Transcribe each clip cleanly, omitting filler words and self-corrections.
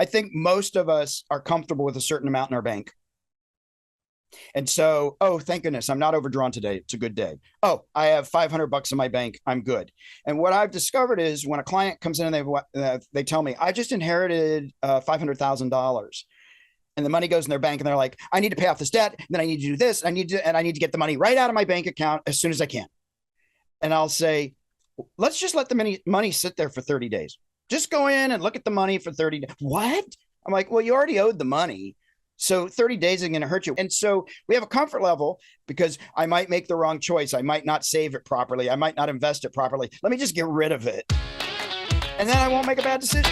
I think most of us are comfortable with a certain amount in our bank. And so, oh, thank goodness, I'm not overdrawn today. It's a good day. Oh, I have $500 in my bank. I'm good. And what I've discovered is when a client comes in and they tell me, I just inherited $500,000. And the money goes in their bank and they're like, I need to pay off this debt. And then I need to do this. I need to get the money right out of my bank account as soon as I can. And I'll say, let's just let the money sit there for 30 days. Just go in and look at the money for 30 days. What? I'm like, well, you already owed the money. So 30 days isn't going to hurt you. And so we have a comfort level because I might make the wrong choice. I might not save it properly. I might not invest it properly. Let me just get rid of it. And then I won't make a bad decision.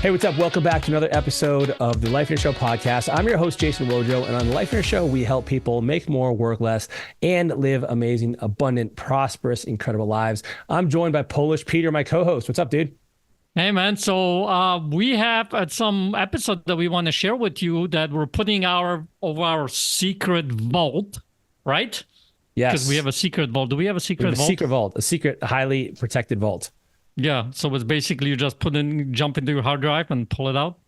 Hey, what's up? Welcome back to another episode of the Lifeonaire Show podcast. I'm your host, Jason Wojo, and on the Lifeonaire Show, we help people make more, work less, and live amazing, abundant, prosperous, incredible lives. I'm joined by Polish Peter, my co-host. What's up, dude? Hey, man. So we have some episode that we want to share with you that we're putting our secret vault, right? Yes. Because we have a secret vault. Do we have a secret vault? Secret vault, a secret, highly protected vault. Yeah. So it's basically you just jump into your hard drive and pull it out.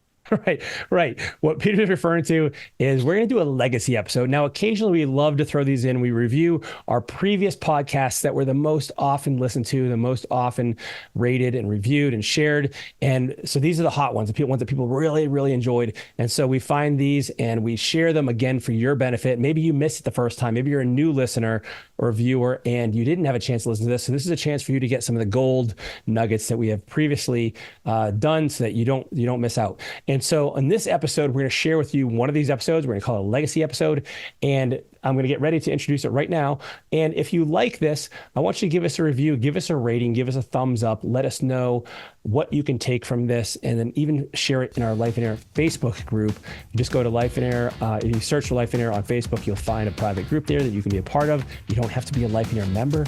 Right. What Peter's referring to is we're going to do a legacy episode. Now, occasionally we love to throw these in. We review our previous podcasts that were the most often listened to, the most often rated and reviewed and shared. And so these are the hot ones, the ones that people really, really enjoyed. And so we find these and we share them again for your benefit. Maybe you missed it the first time. Maybe you're a new listener or viewer and you didn't have a chance to listen to this. So this is a chance for you to get some of the gold nuggets that we have previously done so that you don't miss out. And so in this episode, we're going to share with you one of these episodes. We're going to call it a legacy episode. And I'm going to get ready to introduce it right now. And if you like this, I want you to give us a review, give us a rating, give us a thumbs up. Let us know what you can take from this and then even share it in our Lifeonaire Facebook group. You just go to Lifeonaire. If you search for Lifeonaire on Facebook, you'll find a private group there that you can be a part of. You don't have to be a Lifeonaire member.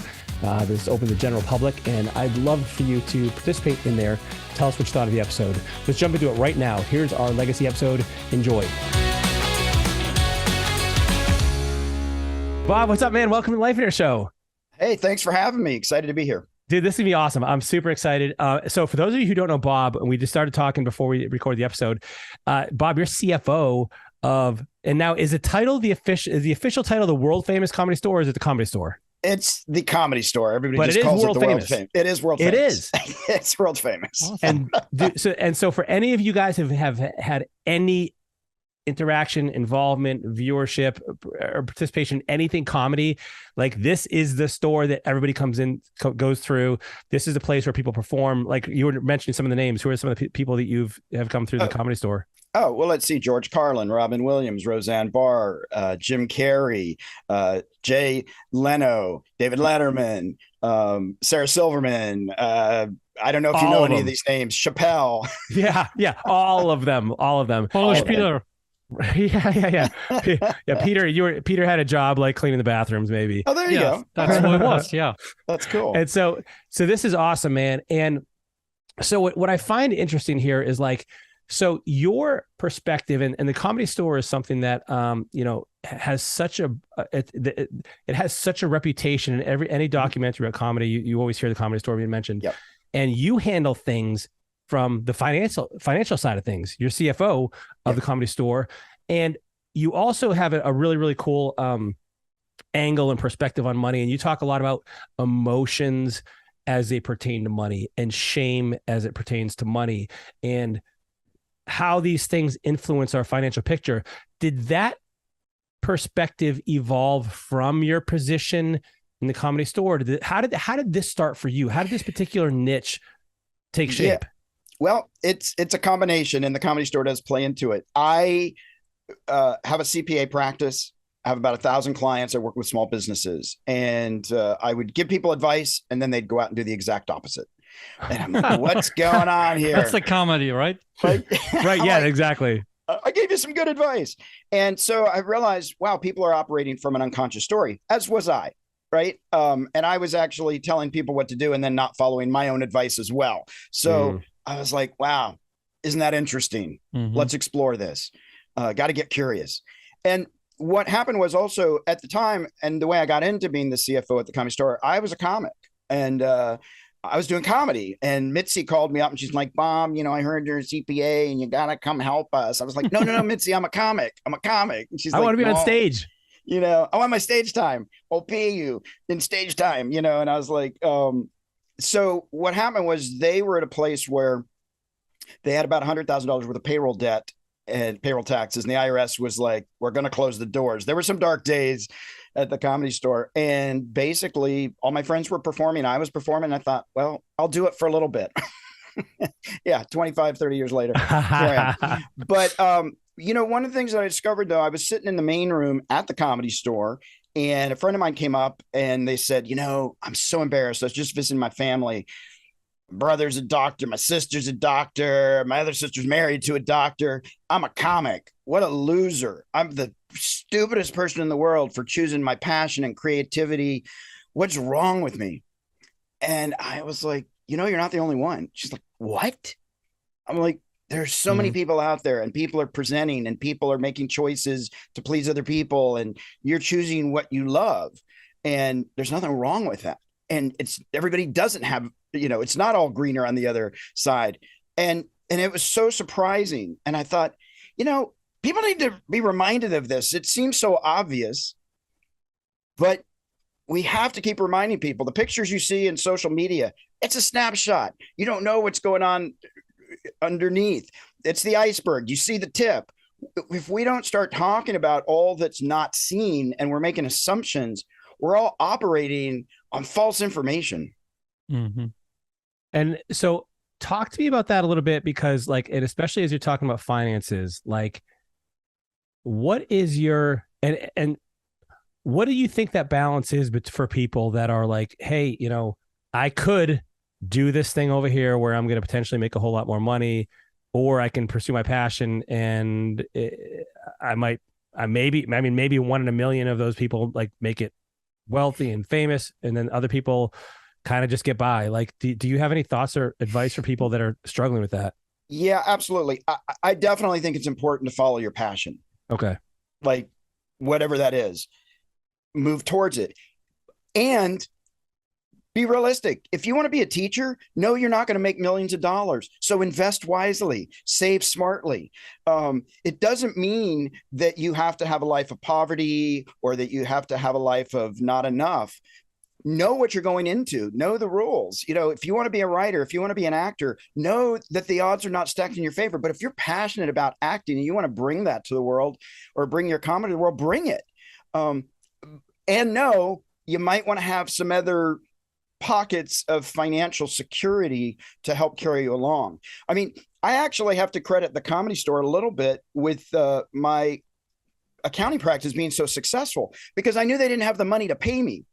This is open to the general public. And I'd love for you to participate in there. Tell us what you thought of the episode. Let's jump into it right now. Here's our legacy episode. Enjoy. Bob, what's up, man? Welcome to the Lifeonaire Show. Hey, thanks for having me. Excited to be here. Dude, this is going to be awesome. I'm super excited. So for those of you who don't know Bob, and we just started talking before we recorded the episode, Bob, you're CFO of, and now is the official title the world famous Comedy Store, or is it the Comedy Store? It's the Comedy Store. Everybody but just calls it the famous. world famous. It is world famous. It is. It's world famous. And so for any of you guys who have had any interaction, involvement, viewership, or participation, anything comedy, like this is the store that everybody goes through. This is the place where people perform. Like you were mentioning some of the names. Who are some of the people that have come through the Comedy Store? Oh, well, let's see. George Carlin, Robin Williams, Roseanne Barr, Jim Carrey, Jay Leno, David Letterman, Sarah Silverman. I don't know if you know any of these names. Chappelle. Yeah. All of them. Polish Peter. Yeah. Peter had a job like cleaning the bathrooms, maybe. Oh, there you go. That's what it was. Yeah. That's cool. And so this is awesome, man. And so what I find interesting here is like, so your perspective and the Comedy Store is something that, has such it has such a reputation in any documentary about comedy. You always hear the Comedy Store being mentioned. Yep. And you handle things from the financial side of things. You're CFO of the Comedy Store, and you also have a really, really cool angle and perspective on money. And you talk a lot about emotions as they pertain to money and shame as it pertains to money and how these things influence our financial picture. Did that perspective evolve from your position in the Comedy Store? How did this start for you? How did this particular niche take shape? Yeah. Well, it's a combination, and the Comedy Store does play into it. I have a CPA practice. I have about 1,000 clients. I work with small businesses, and I would give people advice, and then they'd go out and do the exact opposite. And I'm like, what's going on here? That's the comedy, right? Right. Yeah, exactly. I gave you some good advice. And so I realized, wow, people are operating from an unconscious story, as was I. Right. And I was actually telling people what to do and then not following my own advice as well. So I was like, wow, isn't that interesting? Mm-hmm. Let's explore this. Got to get curious. And what happened was also at the time, and the way I got into being the CFO at the Comedy Store, I was a comic. And I was doing comedy, and Mitzi called me up and she's like, Bomb, I heard you're a CPA and you got to come help us. I was like, no, Mitzi, I'm a comic. And she's I like, want to be no, on stage. I want my stage time. I'll pay you in stage time, and I was like, so what happened was they were at a place where they had about $100,000 worth of payroll debt and payroll taxes. And the IRS was like, we're going to close the doors. There were some dark days at the Comedy Store. And basically all my friends were performing. I was performing. I thought, well, I'll do it for a little bit. Yeah. 25, 30 years later. Here I am. But, one of the things that I discovered, though, I was sitting in the main room at the Comedy Store, and a friend of mine came up and they said, I'm so embarrassed. I was just visiting my family. My brother's a doctor. My sister's a doctor. My other sister's married to a doctor. I'm a comic. What a loser. I'm the stupidest person in the world for choosing my passion and creativity. What's wrong with me? And I was like, you're not the only one. She's like, what? I'm like, there's so many people out there, and people are presenting, and people are making choices to please other people, and you're choosing what you love. And there's nothing wrong with that. And everybody doesn't have, it's not all greener on the other side. And it was so surprising. And I thought, people need to be reminded of this. It seems so obvious, but we have to keep reminding people. The pictures you see in social media, it's a snapshot. You don't know what's going on underneath. It's the iceberg. You see the tip. If we don't start talking about all that's not seen and we're making assumptions, we're all operating on false information. Mm-hmm. And so talk to me about that a little bit, because and especially as you're talking about finances, what is your, and what do you think that balance is for people that are like, hey, I could do this thing over here where I'm going to potentially make a whole lot more money, or I can pursue my passion and maybe one in a million of those people make it wealthy and famous, and then other people kind of just get by. Do you have any thoughts or advice for people that are struggling with that? Yeah, absolutely. I definitely think it's important to follow your passion. Okay. Whatever that is, move towards it and be realistic. If you want to be a teacher, no, you're not going to make millions of dollars. So invest wisely, save smartly. It doesn't mean that you have to have a life of poverty or that you have to have a life of not enough. Know what you're going into, know the rules. If you want to be a writer, if you want to be an actor, know that the odds are not stacked in your favor. But if you're passionate about acting and you want to bring that to the world or bring your comedy to the world, bring it. And no, you might want to have some other pockets of financial security to help carry you along. I mean, I actually have to credit the Comedy Store a little bit with my accounting practice being so successful, because I knew they didn't have the money to pay me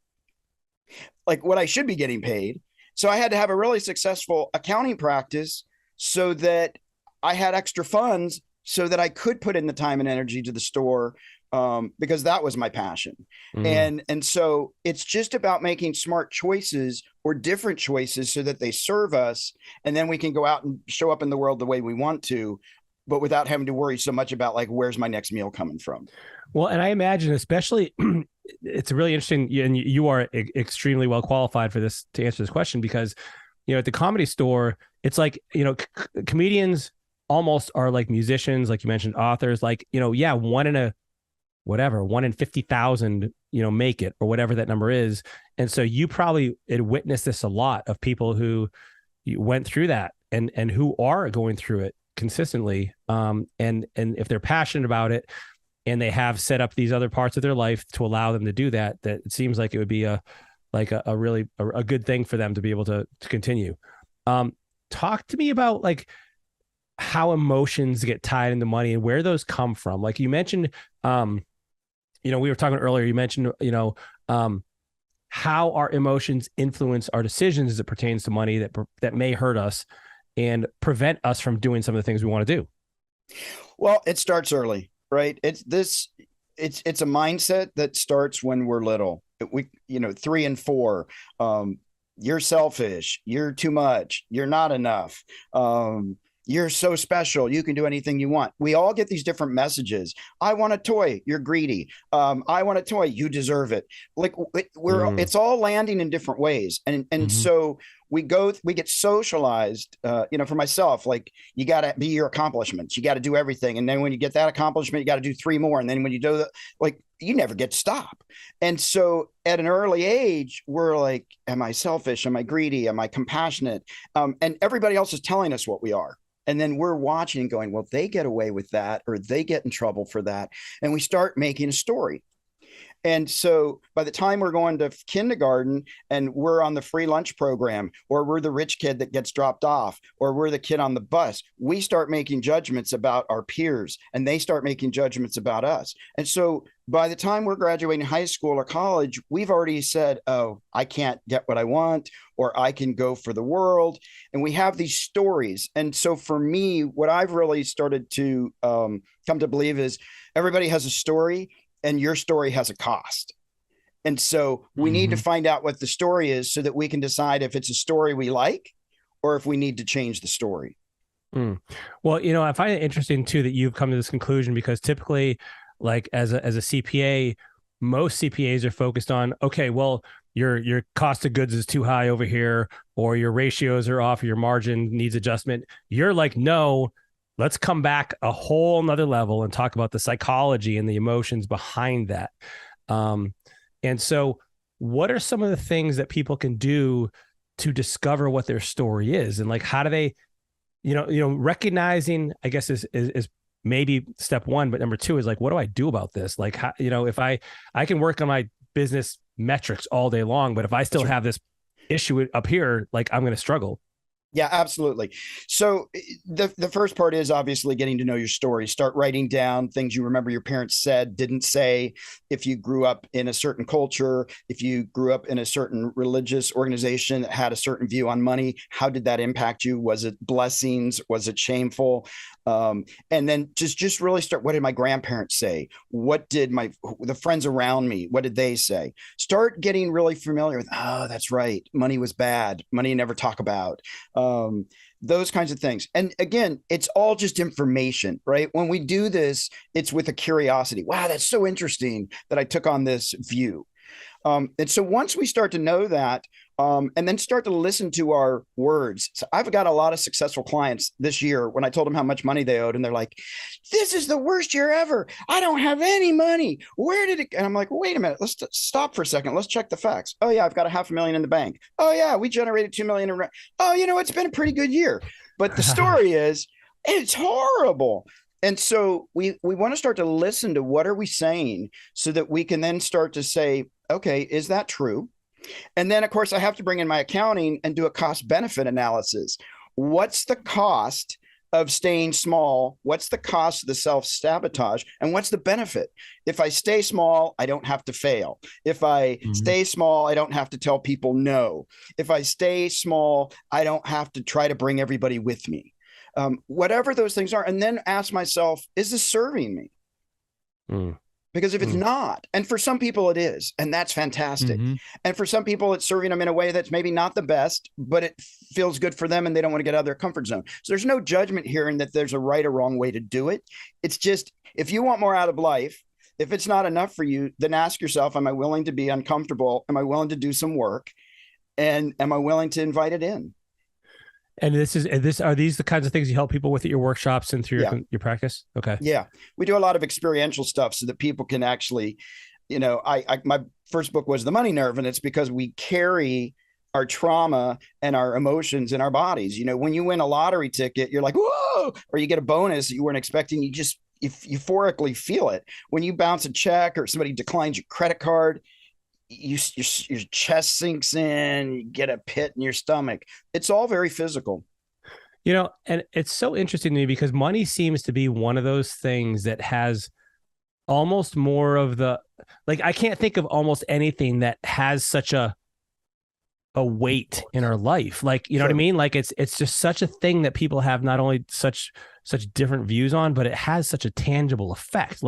like what I should be getting paid. So I had to have a really successful accounting practice so that I had extra funds so that I could put in the time and energy to the store, because that was my passion. And so it's just about making smart choices or different choices so that they serve us. And then we can go out and show up in the world the way we want to, but without having to worry so much about where's my next meal coming from? Well, and I imagine especially it's really interesting, and you are extremely well qualified for this to answer this question, because, at the Comedy Store, it's comedians almost are like musicians, like you mentioned, authors, one in 50,000, make it, or whatever that number is. And so you probably witnessed this a lot of people who went through that and who are going through it consistently. And if they're passionate about it and they have set up these other parts of their life to allow them to do that, that it seems like it would be a really good thing for them to be able to continue. Talk to me about how emotions get tied into money and where those come from. Like you mentioned, we were talking earlier, you mentioned, how our emotions influence our decisions as it pertains to money that may hurt us and prevent us from doing some of the things we want to do. Well, it starts early, right? It's a mindset that starts when we're little. 3 and 4, you're selfish, you're too much, you're not enough. You're so special. You can do anything you want. We all get these different messages. I want a toy. You're greedy. I want a toy. You deserve it. It's all landing in different ways. And so we get socialized, for myself, like you got to be your accomplishments, you got to do everything. And then when you get that accomplishment, you got to do 3 more. And then when you do that, like you never get to stop. And so at an early age, we're like, am I selfish? Am I greedy? Am I compassionate? And everybody else is telling us what we are. And then we're watching and going, well, they get away with that, or they get in trouble for that. And we start making a story. And so by the time we're going to kindergarten and we're on the free lunch program, or we're the rich kid that gets dropped off, or we're the kid on the bus, we start making judgments about our peers, and they start making judgments about us. And so by the time we're graduating high school or college, we've already said, oh, I can't get what I want, or I can go for the world. And we have these stories. And so for me, what I've really started to come to believe is everybody has a story, and your story has a cost. And so we need to find out what the story is so that we can decide if it's a story we like or if we need to change the story. Well, I find it interesting too that you've come to this conclusion, because typically, like as a CPA, most CPAs are focused on, okay, well, your cost of goods is too high over here, or your ratios are off, or your margin needs adjustment. You're like, no, let's come back a whole nother level and talk about the psychology and the emotions behind that. And so what are some of the things that people can do to discover what their story is? And like, how do they, recognizing, I guess is maybe step one, but number two is like, what do I do about this? Like, how, if I can work on my business metrics all day long, but if I still have this issue up here, like I'm going to struggle. Yeah, absolutely. So the first part is obviously getting to know your story. Start writing down things you remember your parents said, didn't say. If you grew up in a certain culture, if you grew up in a certain religious organization that had a certain view on money, how did that impact you? Was it blessings? Was it shameful? And then just really start. What did my grandparents say? What did the friends around me? What did they say? Start getting really familiar with, oh, that's right. Money was bad. Money never talk about. Those kinds of things. And again, it's all just information, right? When we do this, it's with a curiosity. Wow, that's so interesting that I took on this view. And so once we start to know that, and then start to listen to our words. So I've got a lot of successful clients this year when I told them how much money they owed, and they're like, this is the worst year ever. I don't have any money. Where did it? And I'm like, well, wait a minute. Let's stop for a second. Let's check the facts. Oh yeah, I've got $500,000 in the bank. Oh yeah, we generated $2 million in rent. Oh, it's been a pretty good year. But the story is, it's horrible. And so we want to start to listen to what are we saying so that we can then start to say, okay, is that true? And then, of course, I have to bring in my accounting and do a cost benefit analysis. What's the cost of staying small? What's the cost of the self-sabotage? And what's the benefit? If I stay small, I don't have to fail. If I stay small, I don't have to tell people no. If I stay small, I don't have to try to bring everybody with me. Whatever those things are. And then ask myself, is this serving me? Because if it's not, and for some people it is, and that's fantastic. And for some people, it's serving them in a way that's maybe not the best, but it feels good for them and they don't want to get out of their comfort zone. So there's no judgment here in that there's a right or wrong way to do it. It's just, if you want more out of life, if it's not enough for you, then ask yourself, am I willing to be uncomfortable? Am I willing to do some work? And am I willing to invite it in? And are these the kinds of things you help people with at your workshops and through your practice? Okay. Yeah. We do a lot of experiential stuff so that people can actually, my first book was The Money Nerve, and it's because we carry our trauma and our emotions in our bodies. When you win a lottery ticket, you're like, whoa, or you get a bonus that you weren't expecting. You just euphorically feel it. When you bounce a check or somebody declines your credit card, your chest sinks in, you get a pit in your stomach. It's all very physical. And it's so interesting to me because money seems to be one of those things that has almost more of I can't think of almost anything that has such a weight in our life. Like, you know what I mean? Like it's just such a thing that people have not only such different views on, but it has such a tangible effect.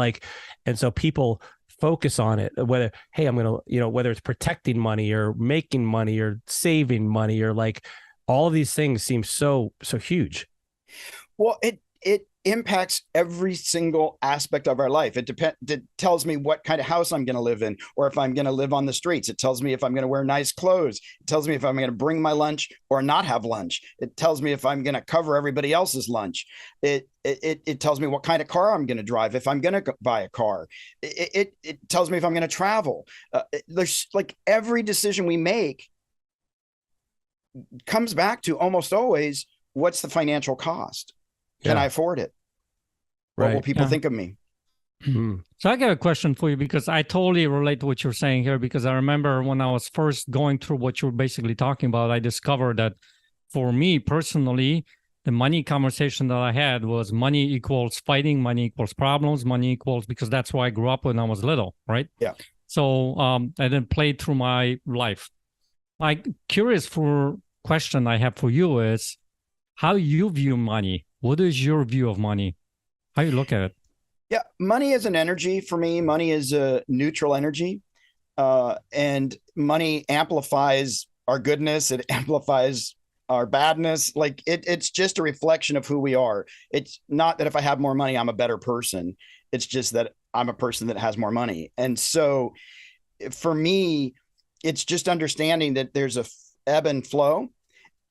And so people focus on it, whether, hey, I'm going to, whether it's protecting money or making money or saving money, or like all of these things seem so huge. Well, impacts every single aspect of our life. It tells me what kind of house I'm going to live in, or if I'm going to live on the streets. It tells me if I'm going to wear nice clothes. It tells me if I'm going to bring my lunch or not have lunch. It tells me if I'm going to cover everybody else's lunch. It tells me what kind of car I'm going to drive, if I'm going to buy a car. It tells me if I'm going to travel. There's like every decision we make comes back to almost always, what's the financial cost? Can I afford it? What will people think of me? So I got a question for you, because I totally relate to what you're saying here, because I remember when I was first going through what you're basically talking about, I discovered that for me personally, the money conversation that I had was money equals fighting, money equals problems, money equals, because that's where I grew up when I was little, right? Yeah. So I then played through my life. Curious for question I have for you is how you view money. What is your view of money? How you look at it? Yeah, money is an energy for me. Money is a neutral energy, and money amplifies our goodness. It amplifies our badness. Like it's just a reflection of who we are. It's not that if I have more money, I'm a better person. It's just that I'm a person that has more money. And so for me, it's just understanding that there's a ebb and flow.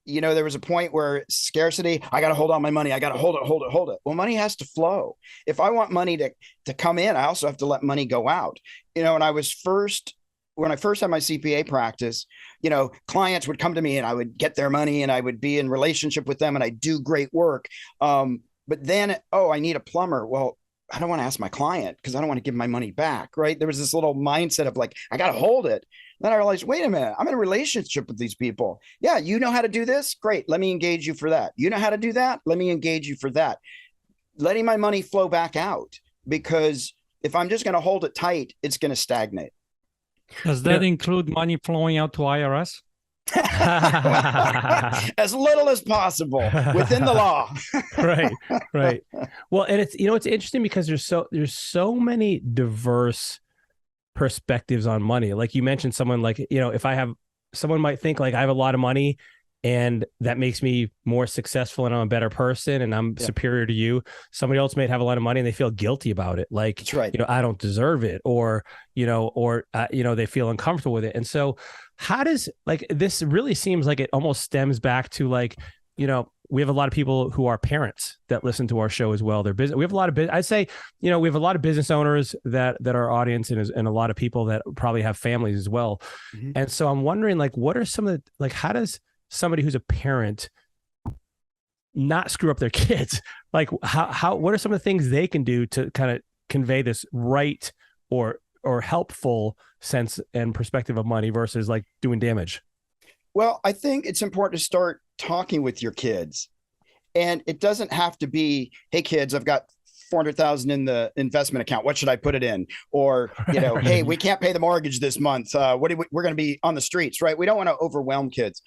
There was a point where scarcity, I got to hold on my money. I got to hold it. Well, money has to flow. If I want money to come in, I also have to let money go out. When I first had my CPA practice, clients would come to me and I would get their money and I would be in relationship with them and I do great work. But then, I need a plumber. Well, I don't want to ask my client because I don't want to give my money back. Right. There was this little mindset of like, I got to hold it. Then I realized, wait a minute, I'm in a relationship with these people. Yeah, you know how to do this? Great. Let me engage you for that. You know how to do that? Let me engage you for that. Letting my money flow back out, because if I'm just going to hold it tight, it's going to stagnate. Does that include money flowing out to IRS? As little as possible within the law. Right. Well, and it's interesting because there's so many diverse perspectives on money. Like you mentioned, someone like, if someone might think like I have a lot of money and that makes me more successful and I'm a better person and I'm superior to you. Somebody else may have a lot of money and they feel guilty about it. Like, that's right. I don't deserve it, or they feel uncomfortable with it. And so how does, like, this really seems like it almost stems back to like, we have a lot of people who are parents that listen to our show as well. They're business. We have a lot of I'd say, we have a lot of business owners that are audience and a lot of people that probably have families as well. Mm-hmm. And so I'm wondering, like, what are some of the, like, how does somebody who's a parent not screw up their kids? Like what are some of the things they can do to kind of convey this right or helpful sense and perspective of money versus like doing damage? Well, I think it's important to start talking with your kids, and it doesn't have to be, hey kids, I've got 400,000 in the investment account. What should I put it in? Or, hey, we can't pay the mortgage this month. We're going to be on the streets, right? We don't want to overwhelm kids.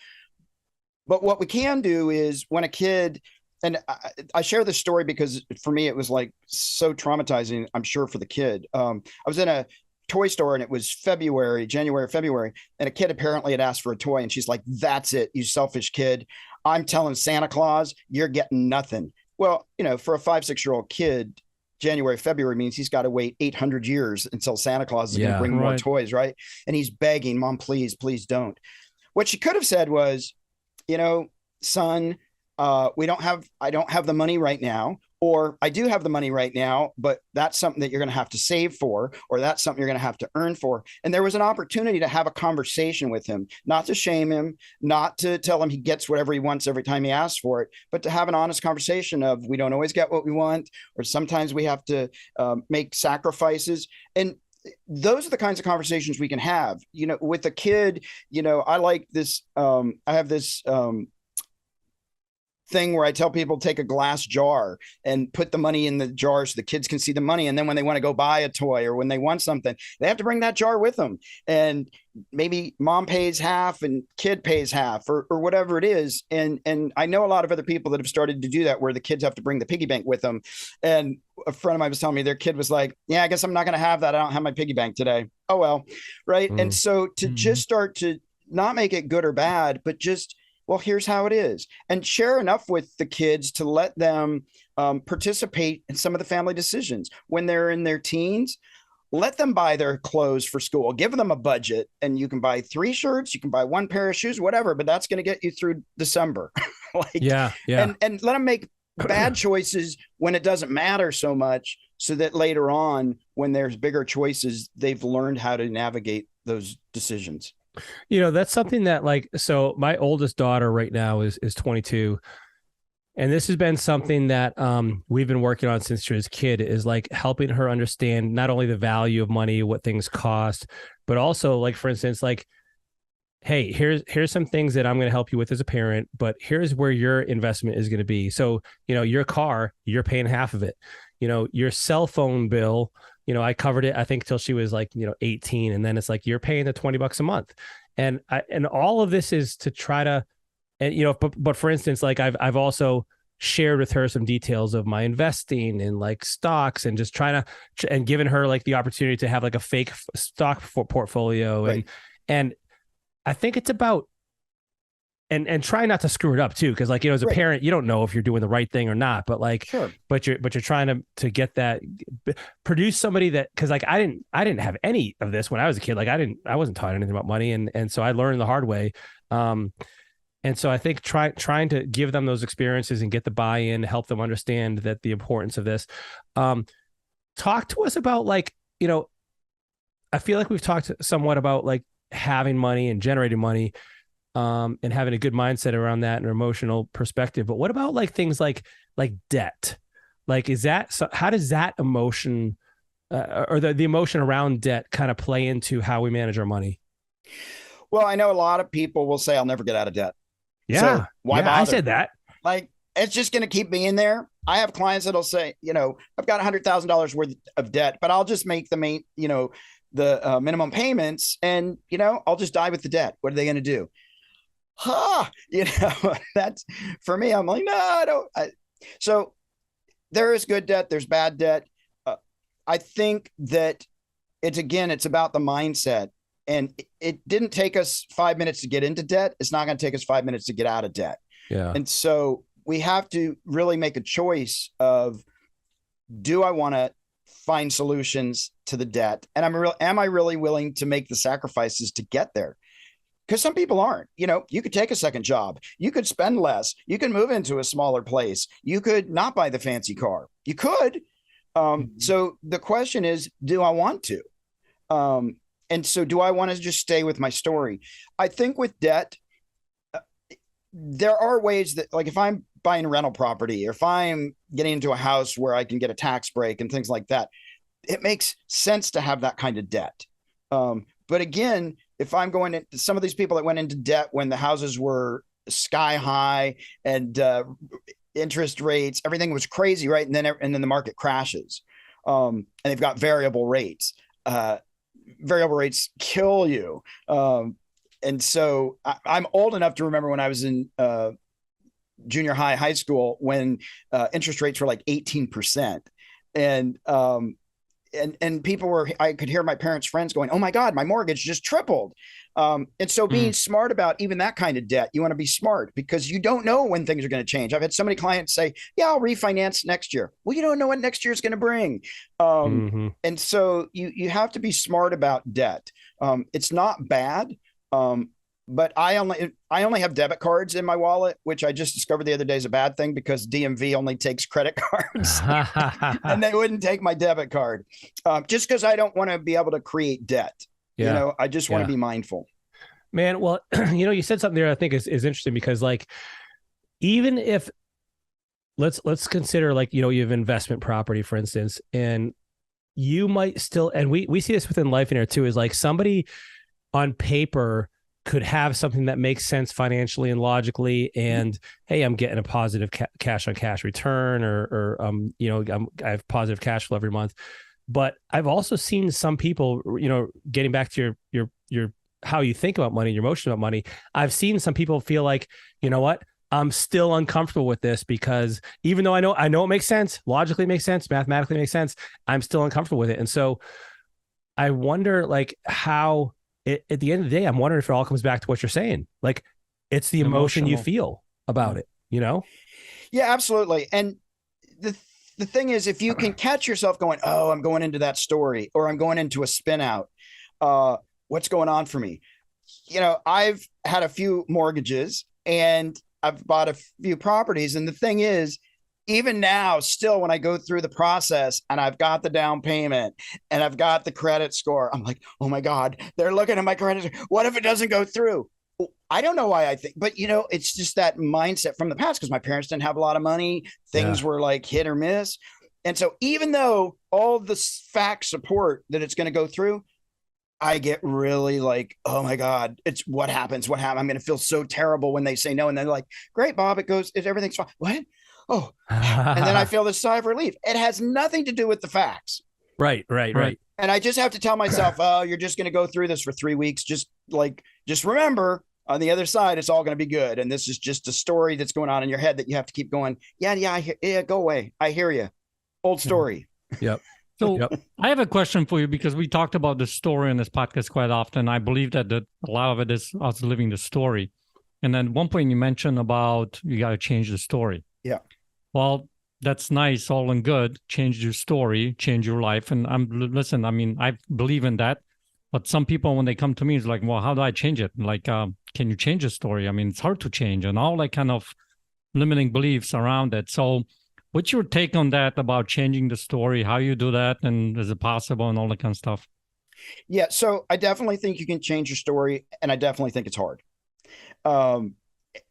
But what we can do is when a kid, and I share this story because for me, it was like so traumatizing, I'm sure, for the kid. I was in a toy store and it was January, February. And a kid apparently had asked for a toy. And she's like, that's it, you selfish kid. I'm telling Santa Claus, you're getting nothing. Well, for a 5-6-year-old kid, January, February means he's got to wait 800 years until Santa Claus is going to bring more toys, right? And he's begging, Mom, please don't. What she could have said was, son, I don't have the money right now, or I do have the money right now, but that's something that you're going to have to save for, or that's something you're going to have to earn for. And there was an opportunity to have a conversation with him, not to shame him, not to tell him he gets whatever he wants every time he asks for it, but to have an honest conversation of, we don't always get what we want, or sometimes we have to make sacrifices. And those are the kinds of conversations we can have, with a kid. I like this. I have this thing where I tell people, take a glass jar and put the money in the jar so the kids can see the money. And then when they want to go buy a toy or when they want something, they have to bring that jar with them. And maybe mom pays half and kid pays half or whatever it is. And I know a lot of other people that have started to do that, where the kids have to bring the piggy bank with them. And a friend of mine was telling me their kid was like, yeah, I guess I'm not going to have that. I don't have my piggy bank today. Oh, well. Right. And so to just start to not make it good or bad, but just well, here's how it is, and share enough with the kids to let them participate in some of the family decisions. When they're in their teens, let them buy their clothes for school, give them a budget, and you can buy 3 shirts, you can buy 1 pair of shoes, whatever, but that's going to get you through December. Yeah. And let them make bad choices when it doesn't matter so much, so that later on, when there's bigger choices, they've learned how to navigate those decisions. That's something that, like, so my oldest daughter right now is 22. And this has been something that we've been working on since she was a kid, is like helping her understand not only the value of money, what things cost, but also, like, for instance, like, hey, here's some things that I'm going to help you with as a parent, but here's where your investment is going to be. So, your car, you're paying half of it. Your cell phone bill, I covered it, I think, till she was like, 18. And then it's like, you're paying the $20 a month. And all of this is to try to, and, but for instance, like I've also shared with her some details of my investing in like stocks, and just trying to, and given her like the opportunity to have like a fake stock portfolio. Right. And I think it's about, and try not to screw it up too. Cause like, as a Right. parent, you don't know if you're doing the right thing or not, but like, Sure. but you're trying to get that, produce somebody that, cause like, I didn't have any of this when I was a kid. Like I wasn't taught anything about money. And so I learned the hard way. And so I think trying to give them those experiences and get the buy-in, help them understand that the importance of this. Talk to us about, like, I feel like we've talked somewhat about like having money and generating money, and having a good mindset around that and an emotional perspective. But what about like things like debt? Like, how does that emotion or the emotion around debt kind of play into how we manage our money? Well, I know a lot of people will say, I'll never get out of debt. Yeah. So why bother? I said that. Like, it's just going to keep me in there. I have clients that'll say, I've got $100,000 worth of debt, but I'll just make the the minimum payments, and, I'll just die with the debt. What are they going to do? That's, for me, I'm like, no, I don't. So there is good debt. There's bad debt. I think that it's about the mindset. And it didn't take us 5 minutes to get into debt. It's not going to take us 5 minutes to get out of debt. Yeah. And so we have to really make a choice of, do I want to find solutions to the debt? And am I really willing to make the sacrifices to get there? Because some people aren't. You could take a second job. You could spend less. You could move into a smaller place. You could not buy the fancy car. You could. So the question is, do I want to? And so do I want to just stay with my story? I think with debt, there are ways that, like, if I'm buying rental property, or if I'm getting into a house where I can get a tax break and things like that, it makes sense to have that kind of debt. But again, if I'm going to some of these people that went into debt when the houses were sky high and interest rates, everything was crazy, right? And then the market crashes, and they've got variable rates. Variable rates kill you. And so I'm old enough to remember when I was in junior high school, when interest rates were like 18%. And people I could hear my parents' friends going, oh my God, my mortgage just tripled. And so being smart about even that kind of debt, you want to be smart, because you don't know when things are going to change. I've had so many clients say, yeah, I'll refinance next year. Well, you don't know what next year is going to bring. And so you have to be smart about debt. It's not bad. But I only have debit cards in my wallet, which I just discovered the other day is a bad thing, because DMV only takes credit cards and they wouldn't take my debit card, just because I don't want to be able to create debt. Yeah. I just want to be mindful. Man, well, you said something there I think is interesting, because like, even if let's consider, like, you have investment property, for instance, and you might still, and we see this within Lifeonaire too, is like somebody on paper could have something that makes sense financially and logically, and hey, I'm getting a positive cash on cash return, or I have positive cash flow every month. But I've also seen some people, getting back to your how you think about money, your emotion about money. I've seen some people feel like, you know what, I'm still uncomfortable with this, because even though I know it makes sense, logically it makes sense, mathematically it makes sense, I'm still uncomfortable with it. And so I wonder, like, how at the end of the day, I'm wondering if it all comes back to what you're saying. Like, It's the emotion you feel about it, you know? Yeah, absolutely. And the thing is, if you can catch yourself going, oh, I'm going into that story, or I'm going into a spin out, what's going on for me? You know, I've had a few mortgages and I've bought a few properties. And the thing is, even now, still, when I go through the process and I've got the down payment and I've got the credit score, I'm like, oh my God, they're looking at my credit. What if it doesn't go through? I don't know why I think, but you know, it's just that mindset from the past because my parents didn't have a lot of money. Things were like hit or miss. And so even though all the facts support that it's going to go through, I get really like, oh my God, it's what happens? What happens? I'm going to feel so terrible when they say no. And they're like, great, Bob, it goes, everything's fine. What? Oh, and then I feel this sigh of relief. It has nothing to do with the facts. Right. And I just have to tell myself, oh, you're just going to go through this for 3 weeks. Just remember on the other side, it's all going to be good. And this is just a story that's going on in your head that you have to keep going. Yeah, go away. I hear you. Old story. Yep. So I have a question for you because we talked about the story in this podcast quite often. I believe that a lot of it is us living the story. And then at one point you mentioned about you got to change the story. Yeah. Well, that's nice, all and good. Change your story, change your life. And listen, I mean, I believe in that. But some people, when they come to me, it's like, well, how do I change it? Like, can you change the story? I mean, it's hard to change and all that kind of limiting beliefs around it. So what's your take on that about changing the story, how you do that, and is it possible and all that kind of stuff? Yeah, so I definitely think you can change your story, and I definitely think it's hard.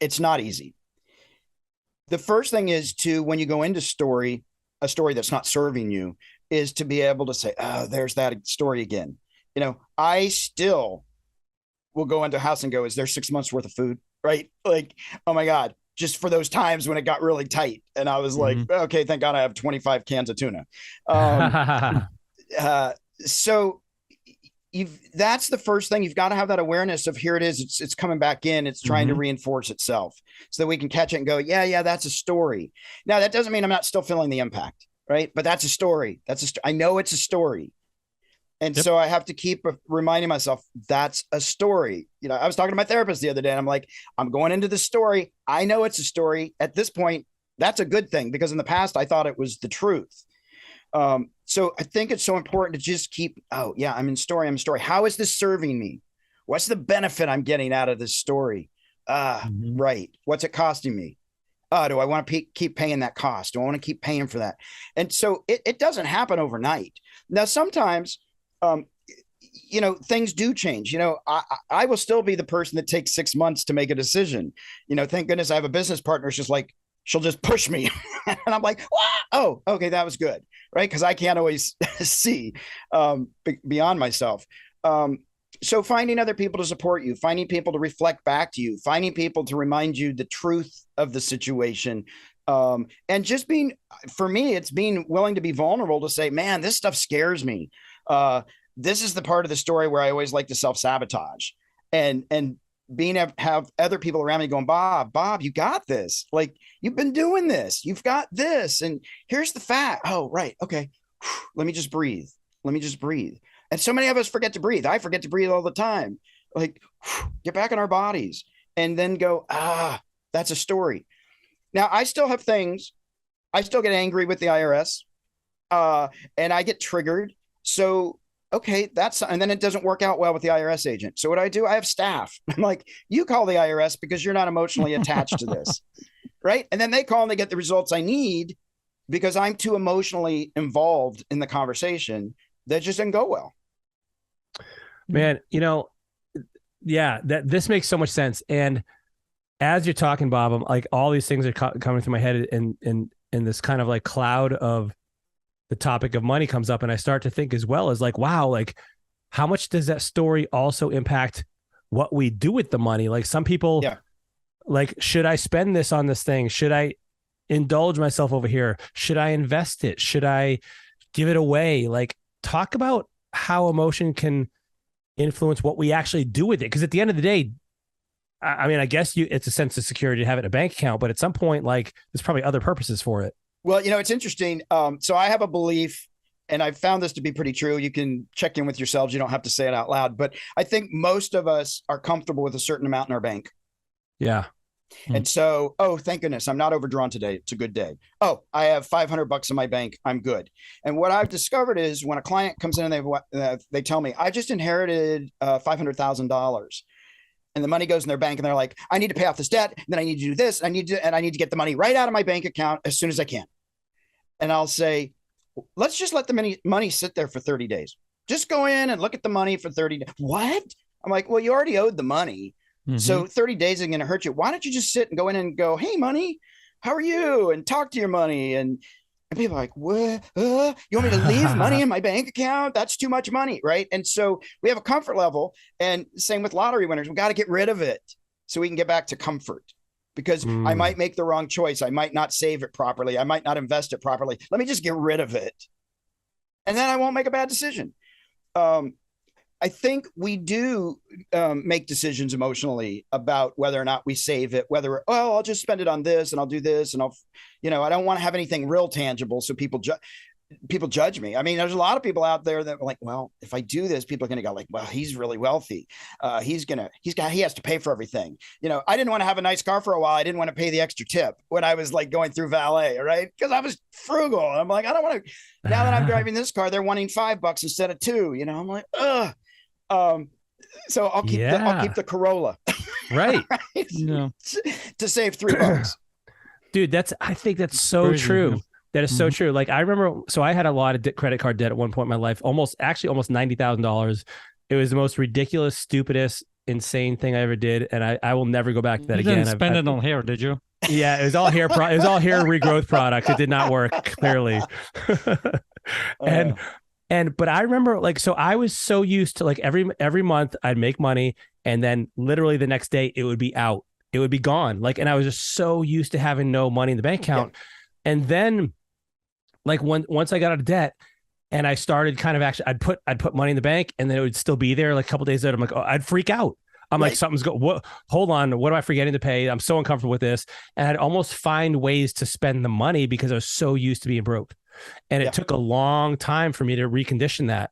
It's not easy. The first thing is when you go into a story that's not serving you, is to be able to say, oh, there's that story again. You know, I still will go into a house and go, is there 6 months worth of food? Right? Like, oh my God, just for those times when it got really tight. And I was like, okay, thank God I have 25 cans of tuna. So that's the first thing. You've got to have that awareness of here it is. It's coming back in. It's trying to reinforce itself so that we can catch it and go, yeah, that's a story. Now, that doesn't mean I'm not still feeling the impact, right? But that's a story. I know it's a story. And so I have to keep reminding myself that's a story. You know, I was talking to my therapist the other day and I'm like, I'm going into the story. I know it's a story. At this point, that's a good thing because in the past, I thought it was the truth. So I think it's so important to just keep, oh yeah, I'm in story. How is this serving me? What's the benefit I'm getting out of this story? Right. What's it costing me? Do I want to keep paying that cost? Do I want to keep paying for that? And so it doesn't happen overnight. Now, sometimes, you know, things do change. You know, I will still be the person that takes 6 months to make a decision. You know, thank goodness I have a business partner. It's just like, she'll just push me. And I'm like, oh, okay, that was good. Right. Because I can't always see beyond myself. So finding other people to support you, finding people to reflect back to you, finding people to remind you the truth of the situation. And just for me, it's being willing to be vulnerable to say, man, this stuff scares me. This is the part of the story where I always like to self-sabotage and have other people around me going, Bob, you got this. Like, you've been doing this. You've got this. And here's the fact. Oh, right. Okay. Let me just breathe. And so many of us forget to breathe. I forget to breathe all the time. Like, get back in our bodies and then go, that's a story. Now, I still have things. I still get angry with the IRS and I get triggered. So, okay, and then it doesn't work out well with the IRS agent. So what do? I have staff. I'm like, you call the IRS because you're not emotionally attached to this. Right. And then they call and they get the results I need because I'm too emotionally involved in the conversation. That just didn't go well. Man, you know, yeah, this makes so much sense. And as you're talking, Bob, I'm like, all these things are coming through my head in this kind of like cloud of the topic of money comes up. And I start to think as well as like, wow, like how much does that story also impact what we do with the money? Like some people like, should I spend this on this thing? Should I indulge myself over here? Should I invest it? Should I give it away? Like talk about how emotion can influence what we actually do with it. Because at the end of the day, I mean, I guess it's a sense of security to have it in a bank account, but at some point, like there's probably other purposes for it. Well, you know, it's interesting. So I have a belief, and I've found this to be pretty true. You can check in with yourselves. You don't have to say it out loud, but I think most of us are comfortable with a certain amount in our bank. Yeah. And so, oh, thank goodness, I'm not overdrawn today. It's a good day. Oh, I have $500 in my bank. I'm good. And what I've discovered is when a client comes in and they tell me, I just inherited $500,000. And the money goes in their bank and they're like, I need to pay off this debt. And then I need to do this. And I need to get the money right out of my bank account as soon as I can. And I'll say, let's just let the money sit there for 30 days. Just go in and look at the money for 30 days. What? I'm like, well, you already owed the money. Mm-hmm. So 30 days isn't going to hurt you. Why don't you just sit and go in and go, hey, money, how are you? And talk to your money. And people are like, what? You want me to leave money in my bank account? That's too much money, right? And so we have a comfort level. And same with lottery winners. We got to get rid of it so we can get back to comfort. Because I might make the wrong choice. I might not save it properly. I might not invest it properly. Let me just get rid of it. And then I won't make a bad decision. I think we do make decisions emotionally about whether or not we save it, whether, I'll just spend it on this and I'll do this. And I don't want to have anything real tangible. So people judge me. I mean, there's a lot of people out there that are like, well, if I do this, people are going to go like, well, he's really wealthy. He has to pay for everything. I didn't want to have a nice car for a while. I didn't want to pay the extra tip when I was like going through valet, right? Because I was frugal. And I'm like, I don't want to, now that I'm driving this car, they're wanting $5 instead of $2, I'm like, ugh. So I'll keep the Corolla, right? right? To save $3. Dude, I think that's so crazy, true. Man. That is so true. Like I remember, so I had a lot of credit card debt at one point in my life, almost $90,000. It was the most ridiculous, stupidest, insane thing I ever did. And I will never go back to that again. You didn't spend it on hair, did you? Yeah, it was all hair. It was all hair regrowth product. It did not work, clearly. But I remember so I was so used to every month I'd make money and then literally the next day it would be out. It would be gone. And I was just so used to having no money in the bank account. Yeah. And then once I got out of debt and I started kind of actually, I'd put money in the bank and then it would still be there. A couple of days later, I'm like, I'd freak out. I'm like, something's hold on. What am I forgetting to pay? I'm so uncomfortable with this. And I'd almost find ways to spend the money because I was so used to being broke. And it took a long time for me to recondition that.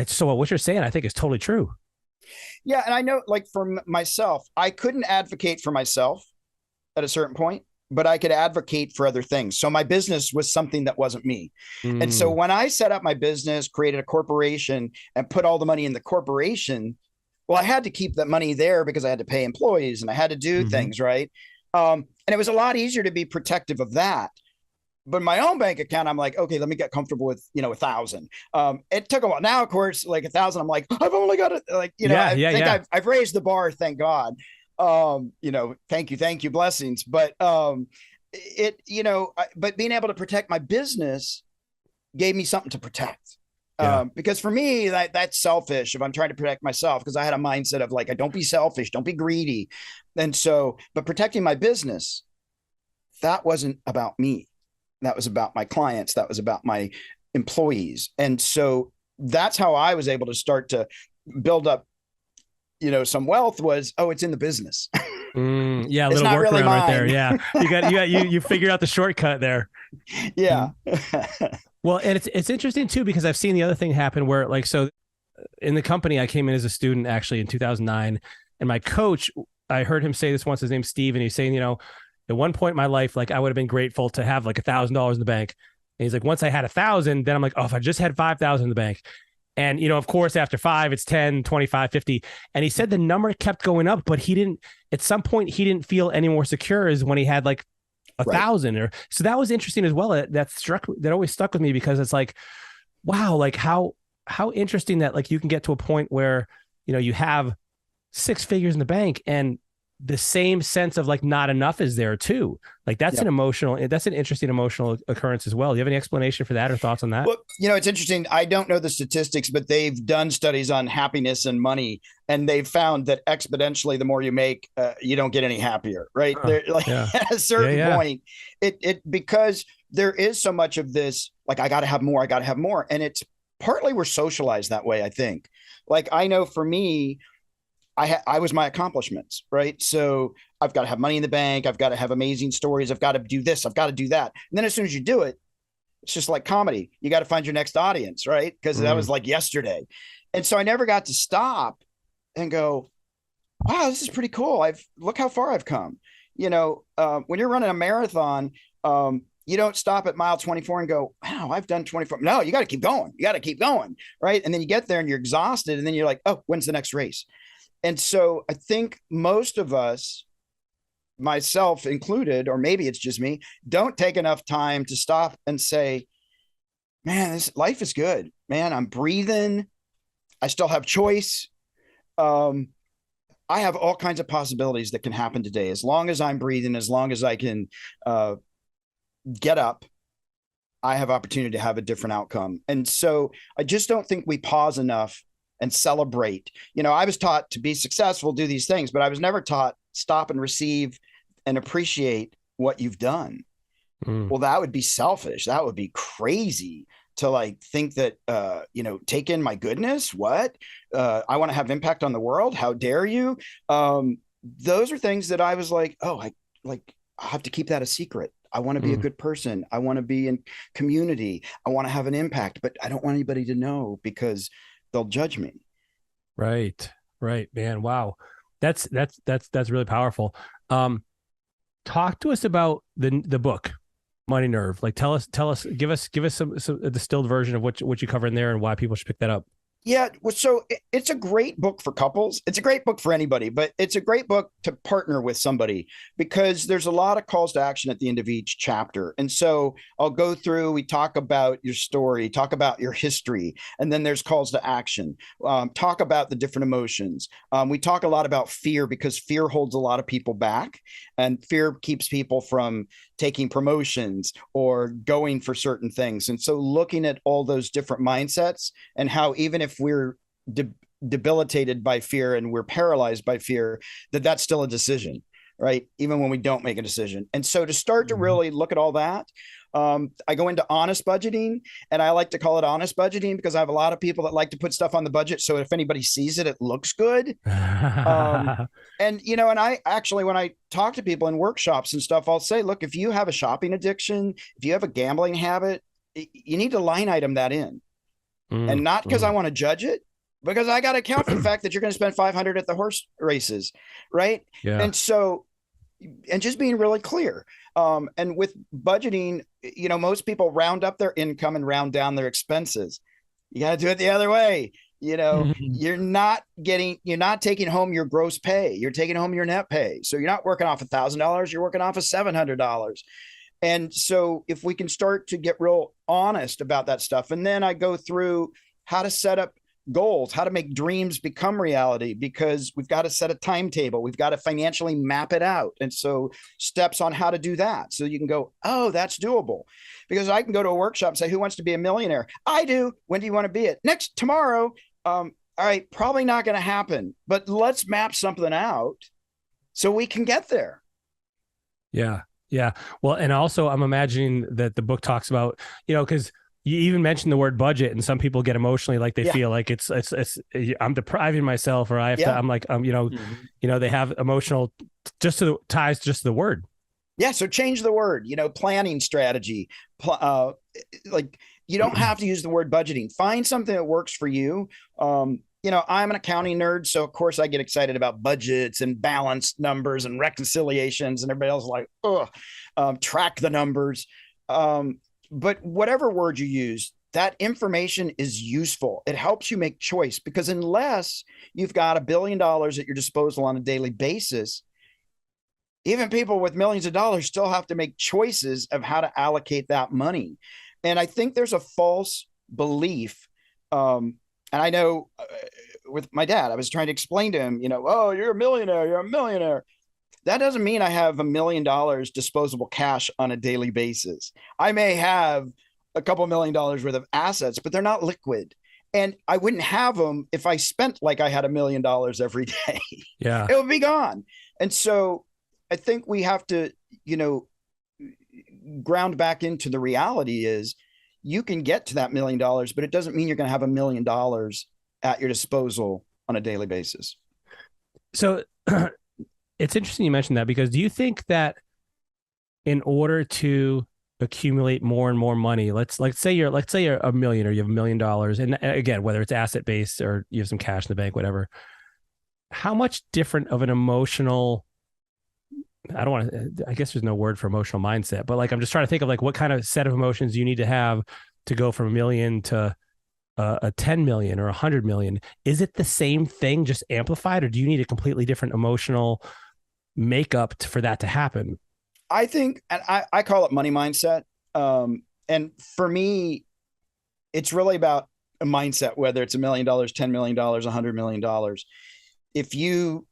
So what you're saying, I think is totally true. Yeah. And I know for myself, I couldn't advocate for myself at a certain point, but I could advocate for other things. So my business was something that wasn't me. And so when I set up my business, created a corporation and put all the money in the corporation, well, I had to keep that money there because I had to pay employees and I had to do things, right? And it was a lot easier to be protective of that. But my own bank account, I'm like, okay, let me get comfortable with, 1,000. It took a while. Now, of course, 1,000, I'm like, I've only got it. I've raised the bar. Thank God. Thank you. Blessings. But, but being able to protect my business gave me something to protect. Because for me, that's selfish if I'm trying to protect myself, because I had a mindset of don't be selfish, don't be greedy. And so, but protecting my business, that wasn't about me. That was about my clients. That was about my employees. And so that's how I was able to start to build up, some wealth was, it's in the business. Yeah. A little workaround really right there. Yeah. You figured out the shortcut there. Yeah. Well, and it's interesting too, because I've seen the other thing happen where so in the company I came in as a student actually in 2009, and my coach, I heard him say this once, his name's Steve, and he's saying, at one point in my life, I would have been grateful to have $1,000 in the bank. And he's like, once I had 1,000, then I'm like, if I just had 5,000 in the bank. And, of course, after 5, it's 10, 25, 50. And he said the number kept going up, but at some point, he didn't feel any more secure as when he had 1,000 or so. That was interesting as well. That always stuck with me, because it's wow, how interesting that you can get to a point where, you have 6 figures in the bank and the same sense of not enough is there too. That's an interesting emotional occurrence as well. Do you have any explanation for that or thoughts on that? Well, it's interesting. I don't know the statistics, but they've done studies on happiness and money, and they've found that exponentially, the more you make, you don't get any happier, right? At a certain point, it because there is so much of this, I got to have more. And it's partly we're socialized that way. I think, I know for me, I was my accomplishments, right? So I've got to have money in the bank. I've got to have amazing stories. I've got to do this. I've got to do that. And then as soon as you do it, it's just like comedy. You got to find your next audience, right? Because that was yesterday. And so I never got to stop and go, wow, this is pretty cool. Look how far I've come. When you're running a marathon, you don't stop at mile 24 and go, wow, I've done 24. No, you got to keep going. You got to keep going. Right. And then you get there and you're exhausted. And then you're like, oh, when's the next race? And so I think most of us, myself included, or maybe it's just me, don't take enough time to stop and say, man, this life is good, man. I'm breathing. I still have choice. I have all kinds of possibilities that can happen today. As long as I'm breathing, as long as I can get up, I have opportunity to have a different outcome. And so I just don't think we pause enough and celebrate. I was taught to be successful, do these things, but I was never taught stop and receive and appreciate what you've done. Well, that would be selfish. That would be crazy to think that, take in my goodness. What? I want to have impact on the world. How dare you? Those are things that I was like, oh, I have to keep that a secret. I want to be a good person. I want to be in community. I want to have an impact, but I don't want anybody to know because they'll judge me. Right. Man. Wow. That's really powerful. Talk to us about the book, Money Nerve. Tell us, give us some a distilled version of what you cover in there and why people should pick that up. Yeah, so it's a great book for couples. It's a great book for anybody, but it's a great book to partner with somebody because there's a lot of calls to action at the end of each chapter. And so I'll go through, we talk about your story, talk about your history, and then there's calls to action. Talk about the different emotions. We talk a lot about fear because fear holds a lot of people back, and fear keeps people from taking promotions or going for certain things. And so looking at all those different mindsets and how even if we're debilitated by fear and we're paralyzed by fear, that's still a decision, right? Even when we don't make a decision. And so to start to really look at all that, I go into honest budgeting, and I like to call it honest budgeting because I have a lot of people that like to put stuff on the budget. So if anybody sees it, it looks good. And I actually, when I talk to people in workshops and stuff, I'll say, look, if you have a shopping addiction, if you have a gambling habit, you need to line item that in. And not because I want to judge it, because I got to account for the fact that you're going to spend $500 at the horse races. Right. Yeah. And so, and just being really clear. And with budgeting, most people round up their income and round down their expenses. You got to do it the other way. You're not taking home your gross pay. You're taking home your net pay. So you're not working off $1,000. You're working off of $700. And so if we can start to get real honest about that stuff, and then I go through how to set up goals, how to make dreams become reality, because we've got to set a timetable. We've got to financially map it out. And so steps on how to do that. So you can go, oh, that's doable. Because I can go to a workshop and say, who wants to be a millionaire? I do. When do you want to be it? Tomorrow. All right, probably not going to happen, but let's map something out so we can get there. Yeah. Yeah. Well, and also I'm imagining that the book talks about, because you even mentioned the word budget, and some people get emotionally like they feel like it's I'm depriving myself, or I have to, I'm like, they have emotional ties just to the word. Yeah. So change the word, planning strategy. You don't have to use the word budgeting. Find something that works for you. I'm an accounting nerd, so of course I get excited about budgets and balanced numbers and reconciliations, and everybody else is like, track the numbers. But whatever word you use, that information is useful. It helps you make choice, because unless you've got $1 billion at your disposal on a daily basis, even people with millions of dollars still have to make choices of how to allocate that money. And I think there's a false belief. And I know with my dad, I was trying to explain to him, oh, you're a millionaire. You're a millionaire. That doesn't mean I have $1 million disposable cash on a daily basis. I may have a couple $1 million worth of assets, but they're not liquid. And I wouldn't have them if I spent like I had $1 million every day. Yeah. It would be gone. And so I think we have to, ground back into the reality is you can get to that $1 million, but it doesn't mean you're going to have $1 million at your disposal on a daily basis. So it's interesting you mentioned that, because do you think that in order to accumulate more and more money, let's say you're a millionaire, you have $1 million, and again, whether it's asset based or you have some cash in the bank, whatever, how much different of an emotional, I don't want to, I guess there's no word for emotional mindset, but like, I'm just trying to think of like what kind of set of emotions you need to have to go from 1 million to a 10 million or 100 million. Is it the same thing, just amplified, or do you need a completely different emotional makeup for that to happen? I think, and I call it money mindset. And for me, it's really about a mindset, whether it's $1 million, $10 million, $100 million. If you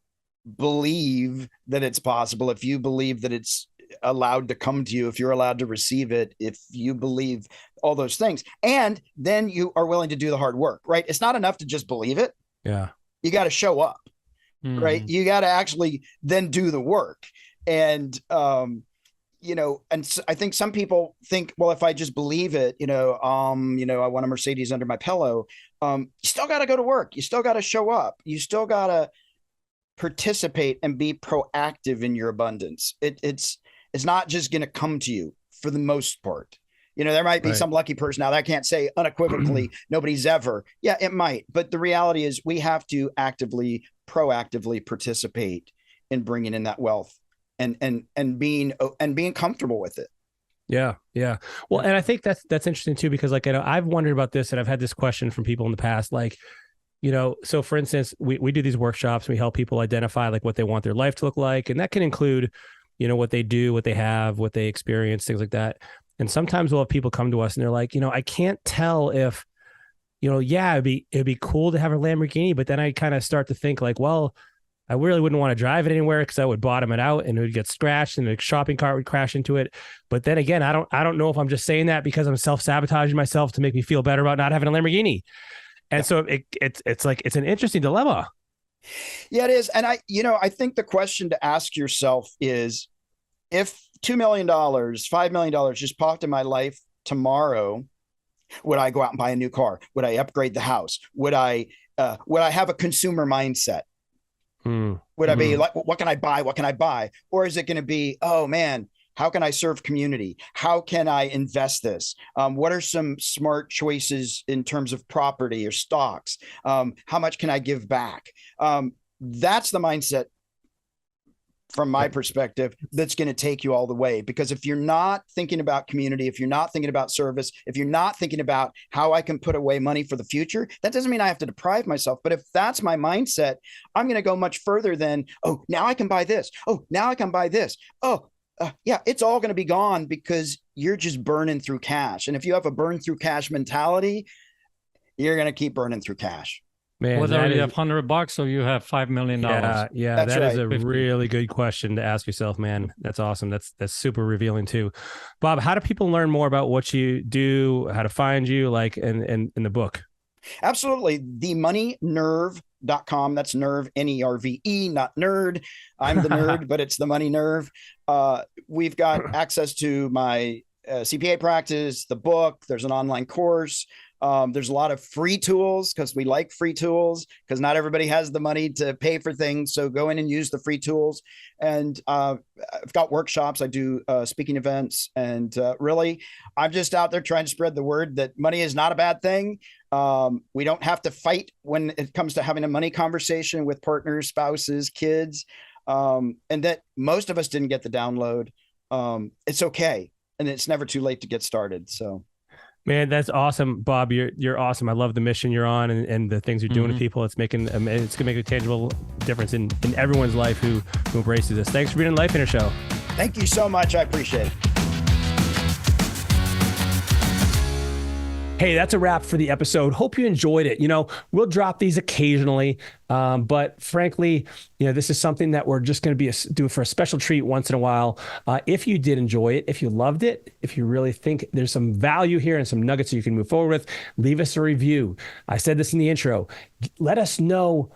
believe that it's possible, if you believe that it's allowed to come to you, if you're allowed to receive it, if you believe all those things, and then you are willing to do the hard work, right? It's not enough to just believe it. Yeah. You got to show up, right? You got to actually then do the work. And, and I think some people think, well, if I just believe it, I want a Mercedes under my pillow. You still got to go to work. You still got to show up. You still got to participate and be proactive in your abundance. It's not just going to come to you for the most part. There might be some lucky person out there. I can't say unequivocally nobody's ever. Yeah, it might. But the reality is we have to proactively participate in bringing in that wealth and being comfortable with it. Yeah. Yeah. Well, and I think that's interesting too, because like, I've wondered about this, and I've had this question from people in the past, like, so for instance, we do these workshops, we help people identify like what they want their life to look like. And that can include, what they do, what they have, what they experience, things like that. And sometimes we'll have people come to us and they're like, I can't tell if, it'd be cool to have a Lamborghini, but then I kind of start to think like, well, I really wouldn't want to drive it anywhere because I would bottom it out and it would get scratched and the shopping cart would crash into it. But then again, I don't know if I'm just saying that because I'm self-sabotaging myself to make me feel better about not having a Lamborghini. And so it's like, it's an interesting dilemma. Yeah, it is. And I think the question to ask yourself is, if $2 million, $5 million just popped in my life tomorrow, would I go out and buy a new car? Would I upgrade the house? Would I have a consumer mindset? Would I be like, what can I buy? What can I buy? Or is it going to be, oh man, how can I serve community? How can I invest this? What are some smart choices in terms of property or stocks? How much can I give back? That's the mindset from my perspective that's going to take you all the way. Because if you're not thinking about community, if you're not thinking about service, if you're not thinking about how I can put away money for the future, that doesn't mean I have to deprive myself. But if that's my mindset, I'm going to go much further than, oh, now I can buy this. Oh, now I can buy this. Oh, yeah, it's all going to be gone because you're just burning through cash. And if you have a burn through cash mentality, you're going to keep burning through cash. Man, whether you have $100 or you have $5 million. Yeah, that's that right. Is a 50. Really good question to ask yourself, man. That's awesome. That's super revealing too. Bob, how do people learn more about what you do, how to find you, like in the book? Absolutely. themoneynerve.com. That's nerve, NERVE, not nerd. I'm the nerd, but it's the money nerve. We've got access to my CPA practice, the book. There's an online course. There's a lot of free tools because we like free tools because not everybody has the money to pay for things. So go in and use the free tools. And I've got workshops. I do speaking events. And really, I'm just out there trying to spread the word that money is not a bad thing. We don't have to fight when it comes to having a money conversation with partners, spouses, kids, and that most of us didn't get the download. It's okay. And it's never too late to get started. So. Man, that's awesome, Bob. You're awesome. I love the mission you're on and the things you're doing with people. It's gonna make a tangible difference in everyone's life who embraces this. Thanks for being on the Lifeonaire Show. Thank you so much. I appreciate it. Hey, that's a wrap for the episode. Hope you enjoyed it. We'll drop these occasionally, but frankly, this is something that we're just going to do for a special treat once in a while. If you did enjoy it, if you loved it, if you really think there's some value here and some nuggets that you can move forward with, leave us a review. I said this in the intro. Let us know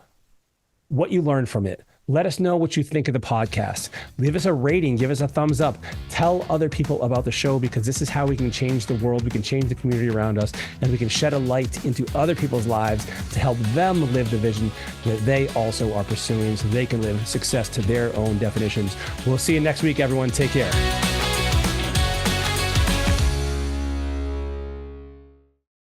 what you learned from it. Let us know what you think of the podcast. Leave us a rating. Give us a thumbs up. Tell other people about the show because this is how we can change the world. We can change the community around us, and we can shed a light into other people's lives to help them live the vision that they also are pursuing so they can live success to their own definitions. We'll see you next week, everyone. Take care.